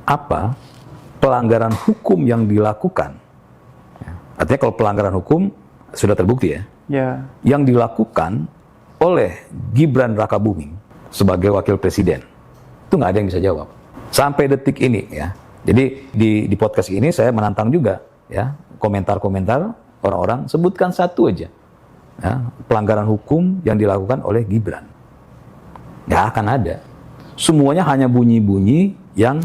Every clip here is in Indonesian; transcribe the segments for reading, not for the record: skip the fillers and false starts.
apa pelanggaran hukum yang dilakukan. Artinya kalau pelanggaran hukum sudah terbukti ya, yang dilakukan oleh Gibran Rakabuming sebagai wakil presiden, itu nggak ada yang bisa jawab sampai detik ini ya. Jadi di podcast ini saya menantang juga ya, komentar-komentar orang-orang sebutkan satu aja ya, pelanggaran hukum yang dilakukan oleh Gibran. Nggak akan ada. Semuanya hanya bunyi-bunyi yang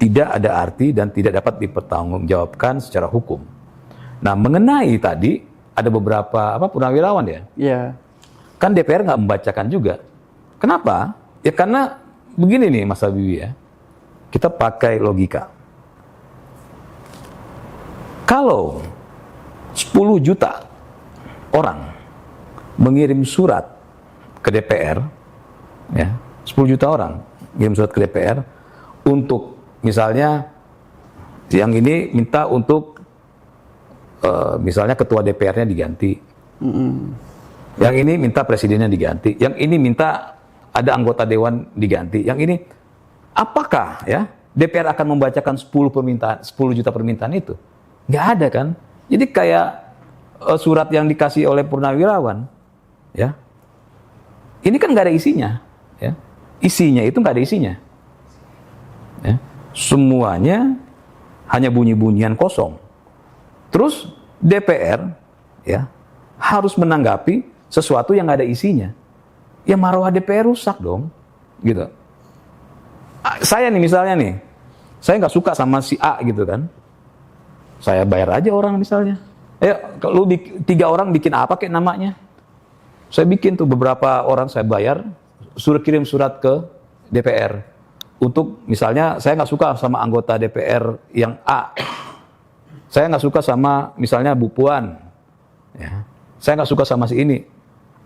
tidak ada arti dan tidak dapat dipertanggungjawabkan secara hukum. Nah, mengenai tadi ada beberapa purnawirawan ya. Iya. Kan DPR nggak membacakan juga. Kenapa? Ya karena begini nih Mas Habibie ya. Kita pakai logika. Kalau 10 juta orang mengirim surat ke DPR, ya, 10 juta orang mengirim surat ke DPR untuk misalnya yang ini minta untuk misalnya ketua DPR-nya diganti, yang ini minta presidennya diganti, yang ini minta ada anggota dewan diganti, yang ini, apakah ya DPR akan membacakan 10 juta permintaan itu? Nggak ada kan? Jadi kayak surat yang dikasih oleh purnawirawan, ya, ini kan nggak ada isinya, ya, isinya itu nggak ada isinya, ya. Semuanya hanya bunyi-bunyian kosong. Terus DPR ya harus menanggapi sesuatu yang nggak ada isinya. Ya marwah DPR rusak dong, gitu. Saya nih misalnya nih, saya nggak suka sama si A gitu kan. Saya bayar aja orang misalnya. Kalau 3 orang bikin apa kayak namanya? Saya bikin tuh beberapa orang saya bayar, kirim surat ke DPR. Untuk misalnya saya nggak suka sama anggota DPR yang A. Saya nggak suka sama misalnya Bu Puan. Ya. Saya nggak suka sama si ini.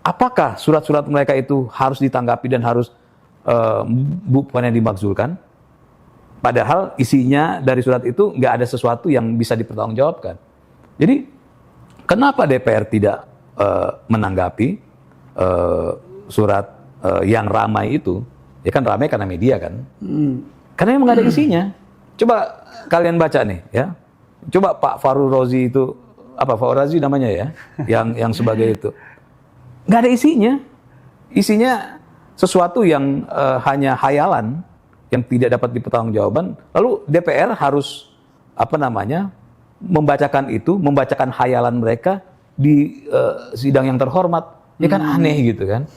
Apakah surat-surat mereka itu harus ditanggapi dan harus Bu Puan yang dimakzulkan? Padahal isinya dari surat itu nggak ada sesuatu yang bisa dipertanggungjawabkan. Jadi kenapa DPR tidak menanggapi surat yang ramai itu? Ya kan ramai karena media kan. Karena memang nggak ada isinya. Coba kalian baca nih ya. Coba Pak Fahru Rozi itu, Fahru Rozi namanya ya, yang sebagai itu. Nggak ada isinya. Isinya sesuatu yang hanya hayalan, yang tidak dapat dipertanggungjawabkan. Lalu DPR harus membacakan hayalan mereka di sidang yang terhormat. Ya kan aneh gitu kan.